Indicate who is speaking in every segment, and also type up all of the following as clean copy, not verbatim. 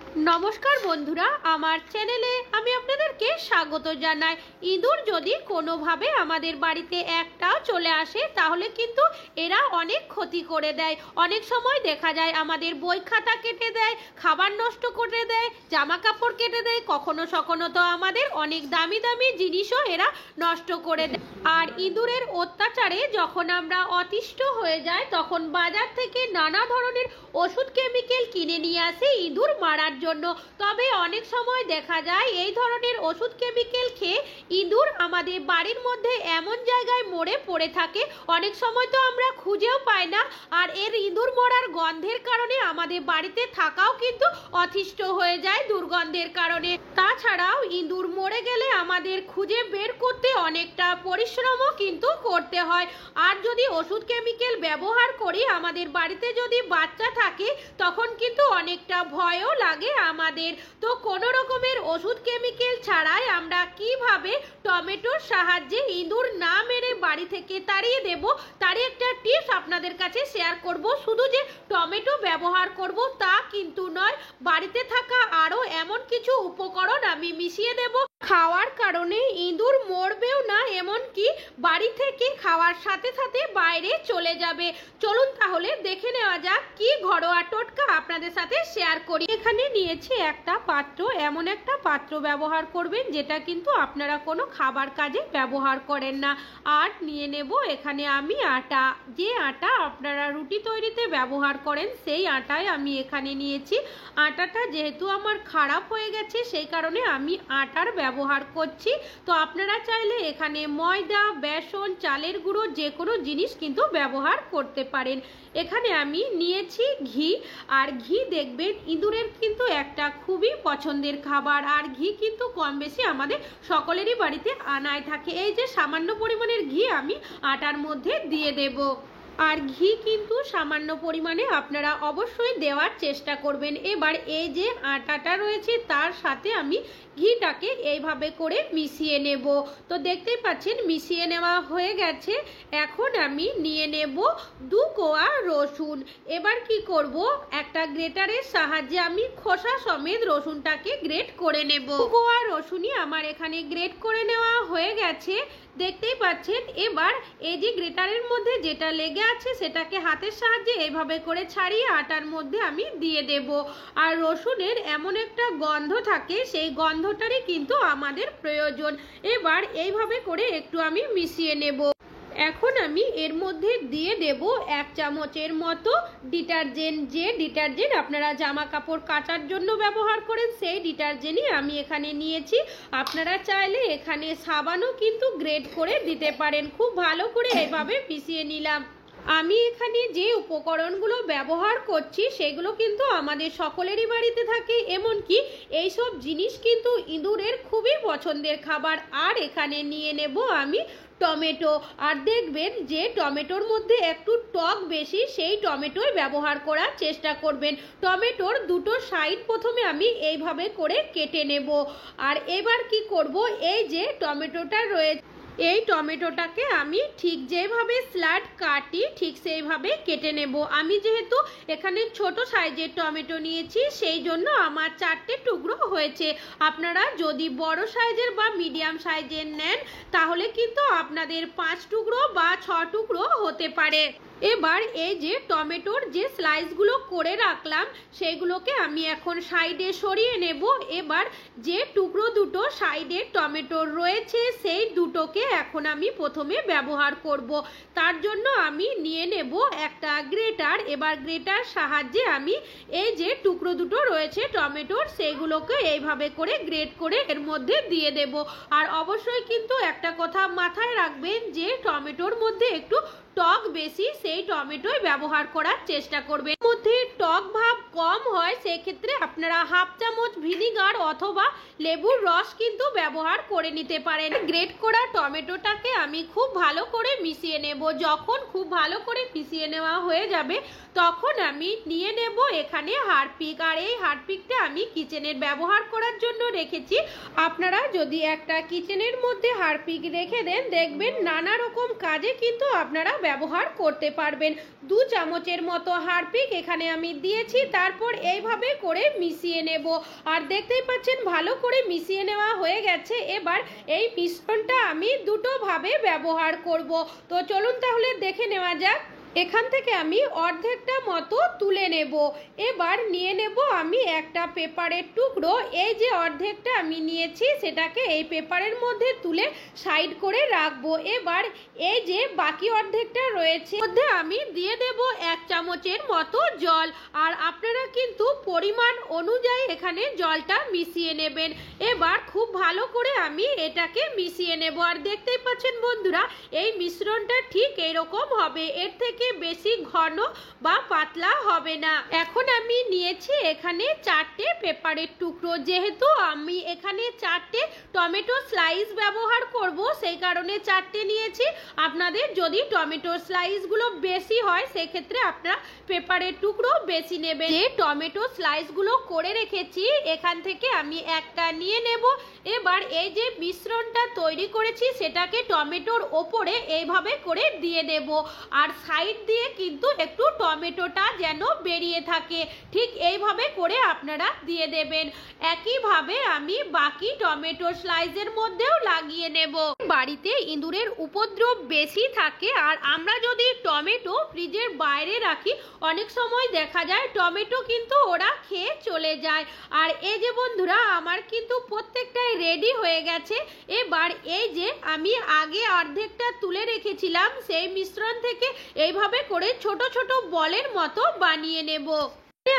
Speaker 1: নমস্কার বন্ধুরা, আমার চ্যানেলে আমি আপনাদেরকে স্বাগত জানাই। ইঁদুর যদি কোনোভাবে আমাদের বাড়িতে একটাও চলে আসে তাহলে কিন্তু এরা অনেক ক্ষতি করে দেয়। অনেক সময় দেখা যায় আমাদের বই খাতা কেটে দেয়, খাবার নষ্ট করে দেয়, জামা কাপড় কেটে দেয়, কখনো কখনো তো আমাদের অনেক দামি দামি জিনিসও এরা নষ্ট করে দেয়। আর ইঁদুরের অত্যাচারে যখন আমরা অতিষ্ঠ হয়ে যাই তখন বাজার থেকে নানা ধরনের ওষুধ কেমিক্যাল কিনে নিয়ে আসে ইঁদুর মারার জন্য। তবে অনেক সময় দেখা যায় এই ধরনের ওষুধ কেমিক্যাল খেয়ে ইঁদুর আমাদের বাড়ির মধ্যে এমন জায়গায় মরে পড়ে থাকে, অনেক সময় তো আমরা খুঁজেও পাই না। আর এর ইঁদুর মরার গন্ধের কারণে আমাদের বাড়িতে থাকাও কিন্তু অতিষ্ঠ হয়ে যায় দুর্গন্ধের কারণে। তাছাড়াও ইঁদুর মরে গেলে আমাদের খুঁজে বের করতে অনেকটা পরিশ্রমও কিন্তু করতে হয়। আর যদি ওষুধ কেমিক্যাল ব্যবহার করি আমাদের বাড়িতে যদি বাচ্চা থাকে তখন কিন্তু অনেকটা ভয়ও লাগে আমাদের। তো কোনো রকমের ওষুধ কেমিক্যাল ছাড়াই আমরা কিভাবে টমেটোর সাহায্যে ইঁদুর না মেরে বাড়ি থেকে তাড়িয়ে দেব তার একটা টিপস আপনাদের কাছে শেয়ার করব। শুধু যে টমেটো ব্যবহার করব তা কিন্তু নয়, বাড়িতে থাকা আরও এমন কিছু উপকরণ আমি মিশিয়ে দেব খাওয়ার কারণে ইঁদুর মরবেও না, এমনকি বাড়ি থেকে খাওয়ার সাথে সাথে বাইরে চলে যাবে। চলুন তাহলে দেখে নেওয়া যাক কি ঘরোয়া টোটকা আপনাদের সাথে শেয়ার করি। এখানে নিয়েছি একটা পাত্র, এমন একটা পাত্র ব্যবহার করবেন যেটা কিন্তু আপনারা কোনো খাবার কাজে ব্যবহার করেন না। আর নিয়ে নেব এখানে আমি আটা, যে আটা আপনারা রুটি তৈরিতে ব্যবহার করেন সেই আটাই আমি এখানে নিয়েছি। আটাটা যেহেতু আমার খারাপ হয়ে গেছে সেই কারণে আমি আটার ব্যবহার করছি। তো আপনারা চাইলে এখানে ময়দা, বেসন, চালের গুঁড়ো যে কোনো জিনিস কিন্তু ব্যবহার করতে পারেন। এখানে আমি নিয়েছি ঘি, আর ঘি দেখবেন ইঁদুরের কিন্তু একটা খুবই পছন্দের খাবার। আর ঘি কিন্তু কম বেশি আমাদের সকলেরই বাড়িতে আনায় থাকে। এই যে সামান্য পরিমাণের ঘি আমি আটার মধ্যে দিয়ে দেব। আর ঘি কিন্তু সামান্য পরিমাণে আপনারা অবশ্যই দেওয়ার চেষ্টা করবেন। এবার এই যে আটাটা রয়েছে তার সাথে আমি ঘিটাকে এইভাবে করে মিশিয়ে নেব। তো দেখতেই পাচ্ছেন মিশিয়ে নেওয়া হয়ে গেছে। এখন আমি নিয়ে নেব 2 কোয়া রসুন। এবার কি করব, একটা গ্রেটারের সাহায্যে আমি খোসা সমেত রসুনটাকে গ্রেট করে নেব। 2 কোয়া রসুনই আমার এখানে গ্রেট করে নেওয়া হয়ে গেছে, দেখতেই পাচ্ছেন। এবার এই যে গ্রেটারের মধ্যে যেটা লেগে আছে সেটাকে হাতের সাহায্যে এইভাবে করে ছাড়িয়ে আটার মধ্যে আমি দিয়ে দেব। আর রসুনের এমন একটা গন্ধ থাকে, সেই গন্ধটারই কিন্তু আমাদের প্রয়োজন। এবার এইভাবে করে একটু আমি মিশিয়ে নেব। এখন আমি এর মধ্যে দিয়ে দেব 1 চামচের মতো ডিটারজেন্ট। যে ডিটারজেন্ট আপনারা জামা কাপড় কাচার জন্য ব্যবহার করেন সেই ডিটারজেন্টই আমি এখানে নিয়েছি। আপনারা চাইলে এখানে সাবানও কিন্তু গ্রেড করে দিতে পারেন। খুব ভালো করে এইভাবে মিশিয়ে নিলাম। আমি এখানে যে উপকরণগুলো ব্যবহার করছি সেগুলো কিন্তু আমাদের সকলেরই বাড়িতে থাকে, এমনকি এইসব জিনিস কিন্তু ইঁদুরের খুবই পছন্দের খাবার। আর এখানে নিয়ে নেব আমি টমেটো। আর দেখবেন যে টমেটোর মধ্যে একটু টক বেশি, সেই টমেটোই ব্যবহার করার চেষ্টা করবেন। টমেটোর দুটো সাইড প্রথমে আমি এইভাবে করে কেটে নেব। আর এবার কি করব, এই যে টমেটোটা রয়েছে এই টমেটোটাকে আমি ঠিক যেভাবে স্লাইড কাটি ঠিক সেইভাবে কেটে নেব। আমি যেহেতু এখানে ছোট সাইজের টমেটো নিয়েছি সেই জন্য আমার 4টে টুকরো হয়েছে। আপনারা যদি বড় সাইজের বা মিডিয়াম সাইজের নেন তাহলে কিন্তু আপনাদের 5 টুকরো বা 6 টুকরো হতে পারে। এবার এই যে টমেটোর যে স্লাইসগুলো করে রাখলাম সেইগুলোকে আমি এখন সাইডে সরিয়ে নেব। এবার যে টুকরো দুটো সাইডে টমেটোর রয়েছে সেই দুটোকে এখন আমি প্রথমে ব্যবহার করব। তার জন্য আমি নিয়ে নেব একটা গ্রেটার। এবার গ্রেটার সাহায্যে আমি এই যে টুকরো দুটো রয়েছে টমেটোর সেইগুলোকে এইভাবে করে গ্রেট করে এর মধ্যে দিয়ে দেব। আর অবশ্যই কিন্তু একটা কথা মাথায় রাখবেন যে টমেটোর মধ্যে একটু টক বেশি, সেই টমেটোই ব্যবহার করার চেষ্টা করবেন। মধ্যে টক ভাব কম হয় সেক্ষেত্রে আপনারা 1/2 চামচ ভিনিগার অথবা লেবুর রস কিন্তু ব্যবহার করে নিতে পারেন। গ্রেট করা টমেটোটাকে আমি খুব ভালো করে মিশিয়ে নেব। যখন খুব ভালো করে মিশিয়ে নেওয়া হয়ে যাবে তখন আমি নিয়ে নেব এখানে হারপিক। আর এই হারপিকটা আমি কিচেনের ব্যবহার করার জন্য রেখেছি। আপনারা যদি একটা কিচেনের মধ্যে হারপিক রেখে দেন দেখবেন নানা রকম কাজে কিন্তু আপনারা ব্যবহার করতে পারবেন। 2 চামচের মতো হারপিক এখানে আমি দিয়েছি। তারপর এইভাবে করে মিশিয়ে নেব। আর দেখতেই পাচ্ছেন ভালো করে মিশিয়ে নেওয়া হয়ে গেছে। এবার এই মিশ্রণটা আমি দুটো ভাবে ব্যবহার করব। তো চলুন তাহলে দেখে নেওয়া যাক। এখান থেকে আমি অর্ধেকটা মতো তুলে নেব। এবার নিয়ে নেব আমি একটা পেপারের টুকরো। এই যে অর্ধেকটা আমি নিয়েছি সেটাকে এই পেপারের মধ্যে তুলে সাইড করে রাখবো। এবার এই যে বাকি অর্ধেকটা রয়েছে মধ্যে আমি দিয়ে দেব 1 চামচের মতো জল। আর আপনারা কিন্তু পরিমাণ অনুযায়ী এখানে জলটা মিশিয়ে নেবেন। এবার খুব ভালো করে আমি এটাকে মিশিয়ে নেব। আর দেখতেই পাচ্ছেন বন্ধুরা এই মিশ্রণটা ঠিক এরকম হবে, এর থেকে বেশি ঘন বা পাতলা হবে না। এখন আমি নিয়েছি এখানে 4টে পেপারের টুকরো। যেহেতু আমি এখানে 4টে টমেটো স্লাইস ব্যবহার করব সেই কারণে 4টে নিয়েছি। আপনাদের যদি টমেটো স্লাইসগুলো বেশি হয় সেক্ষেত্রে আপনারা পেপারের টুকরো বেশি নেবেন। যে টমেটো স্লাইসগুলো করে রেখেছি এখান থেকে আমি একটা নিয়ে নেব। এবার এই যে মিশ্রণটা তৈরি করেছি সেটাকে টমেটোর ওপরে এইভাবে করে দিয়ে দেব। আর সাইড দিয়ে কিন্তু একটু টমেটোটা যেন বেরিয়ে থাকে, ঠিক এইভাবে করে আপনারা দিয়ে দেবেন। একইভাবে আমি বাকি টমেটো স্লাইসের মধ্যেও লাগিয়ে নেব। বাড়িতে ইঁদুরের উপদ্রব বেশি থাকে আর আমরা যদি টমেটো ফ্রিজের বাইরে রাখি অনেক সময় দেখা যায় টমেটো কিন্তু ওরা খেয়ে চলে যায়। আর এই যে বন্ধুরা আমার কিন্তু প্রত্যেকটাই রেডি হয়ে গেছে। এবার এই যে আমি আগে অর্ধেকটা তুলে রেখেছিলাম সেই মিশ্রণ থেকে এইভাবে করে ছোট ছোট বলের মতো বানিয়ে নেব।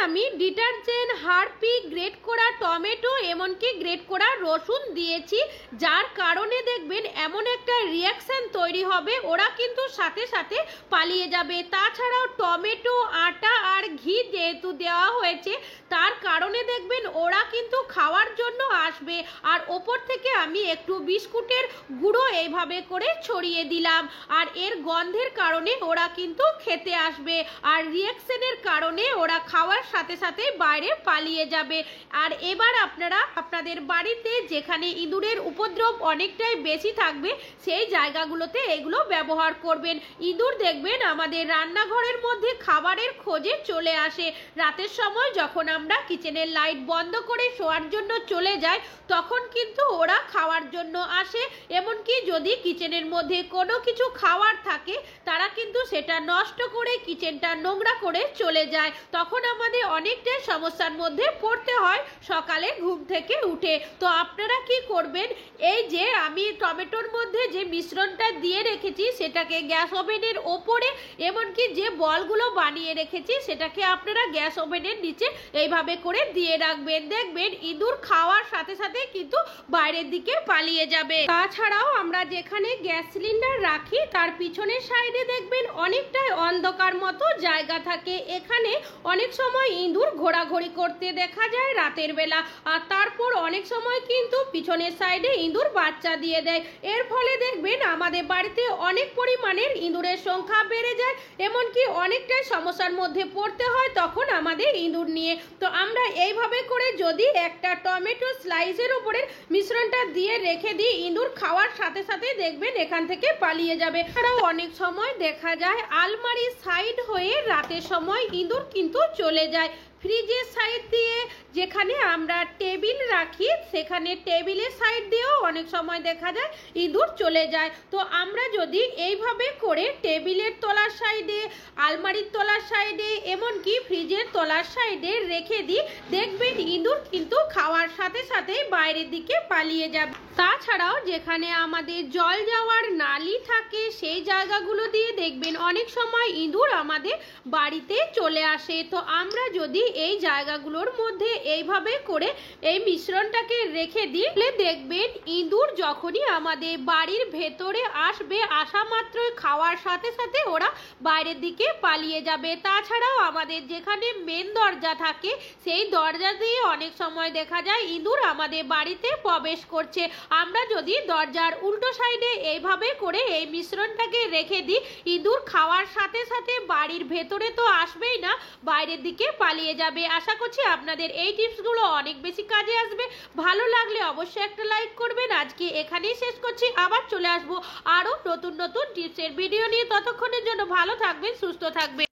Speaker 1: আমি ডিটারজেন্ট, হারপিক, গ্রেট করা টমেটো এমনকি গ্রেট করা রসুন দিয়েছি, যার কারণে দেখবেন এমন একটা রিয়াকশন তৈরি হবে ওরা কিন্তু সাথে সাথে পালিয়ে যাবে। তাছাড়াও টমেটো, আটা আর ঘি যেহেতু দেওয়া হয়েছে তার কারণে দেখবেন ওরা কিন্তু খাওয়ার জন্য আসবে। আর ওপর থেকে আমি একটু বিস্কুটের গুঁড়ো এইভাবে করে ছড়িয়ে দিলাম। আর এর গন্ধের কারণে ওরা কিন্তু খেতে আসবে আর রিয়াকশনের কারণে ওরা খাওয়ার সাথে সাথে বাইরে পালিয়ে যাবে। আর এবার আপনারা আপনাদের বাড়িতে যেখানে ইঁদুরের উপদ্রব অনেকটাই বেশি থাকবে সেই জায়গাগুলোতে এগুলো ব্যবহার করবেন। ইঁদুর দেখবেন আমাদের রান্নাঘরের মধ্যে খাবারের খোঁজে চলে আসে। রাতের সময় যখন আমরা কিচেনের লাইট বন্ধ করে শোয়ার জন্য চলে যাই তখন কিন্তু ওরা খাওয়ার জন্য আসে। এমনকি যদি কিচেনের মধ্যে কোনো কিছু খাওয়ার থাকে তারা কিন্তু সেটা নষ্ট করে কিচেনটা নোংরা করে চলে যায়। তখন আমাদের অনেকটাই সমস্যার মধ্যে পড়তে হয় সকালে ঘুম থেকে উঠে। তো আপনারা কি করবেন, এই যে আমি টমেটোর মধ্যে যে মিশ্রণটা দিয়ে রেখেছি সেটাকে গ্যাস ওভেনের ওপরে এমনকি যে বলগুলো বানিয়ে রেখেছি সেটাকে আপনারা গ্যাস ওভেনের নিচে এইভাবে করে দিয়ে রাখবেন। দেখবেন ইঁদুর খাওয়ার সাথে সাথে কিন্তু বাইরের দিকে পালিয়ে যাবে। তাছাড়াও আমরা যেখানে গ্যাস সিলিন্ডার রাখি তার পিছনের সাইডে দেখবেন অনেকটাই অন্ধকার মতো জায়গা থাকে। এখানে অনেক সময় ইঁদুর ঘোরাঘুরি করতে দেখা যায় রাতের বেলা। আর তারপর অনেক সময় কিন্তু পিছনের সাইডে ইঁদুর বাচ্চা দিয়ে দেয়। এর ফলে দেখবেন আমাদের বাড়িতে অনেক পরিমাণের ইঁদুরের সংখ্যা বেড়ে যায়, এমনকি অনেকটাই সমস্যার মধ্যে পড়তে হয় তখন আমাদের ইঁদুর নিয়ে। তো আমরা এইভাবে করে যদি একটা টমেটো স্লাইসের উপরে মিশ্রণটা দিয়ে রেখে দিই ইঁদুর খাওয়ার সাথে সাথে দেখবেন এখান থেকে পালিয়ে যাবে। এছাড়াও অনেক সময় দেখা যায় আলমারির সাইড হয়ে রাতের সময় ইঁদুর কিন্তু চলে যায়। ফ্রিজের সাইড দিয়ে যেখানে আমরা টেবিল রাখি সেখানে টেবিলের সাইড দিয়েও অনেক সময় দেখা যায় ইঁদুর চলে যায়। তো আমরা যদি এইভাবে করে টেবিলের তলার সাইডে, আলমারির তলার সাইডে এমনকি ফ্রিজের তলার সাইডে রেখে দিই দেখবেন ইঁদুর কিন্তু খাওয়ার সাথে সাথে বাইরের দিকে পালিয়ে যাবে। তাছাড়াও যেখানে আমাদের জল যাওয়ার নালি থাকে সেই জায়গাগুলো দিয়ে দেখবেন অনেক সময় ইঁদুর আমাদের বাড়িতে চলে আসে। তো আমরা যদি এই জায়গাগুলোর মধ্যে এইভাবে করে এই মিশ্রণটাকে রেখে দিলে দেখবেন ইঁদুর যখনই আমাদের বাড়ির ভেতরে আসবে, আসা মাত্রই খাওয়ার সাথে সাথে ওরা বাইরের দিকে পালিয়ে যাবে। তাছাড়াও আমাদের যেখানে মেন দরজা থাকে সেই দরজা দিয়ে অনেক সময় দেখা যায় ইঁদুর আমাদের বাড়িতে প্রবেশ করছে। আমরা যদি দরজার উল্টো সাইডে এইভাবে করে এই মিশ্রণটাকে রেখে দিই, ইঁদুর খাওয়ার সাথে সাথে বাড়ির ভেতরে তো আসবেই না, বাইরের দিকে পালিয়ে যাবে। আশা করছি আপনাদের এই টিপসগুলো অনেক বেশি কাজে আসবে। ভালো লাগলে অবশ্যই একটা লাইক করবেন। আজকে এখানেই শেষ করছি, আবার চলে আসবো আরো নতুন নতুন টিপসের ভিডিও নিয়ে। ততক্ষণের জন্য ভালো থাকবেন, সুস্থ থাকবেন।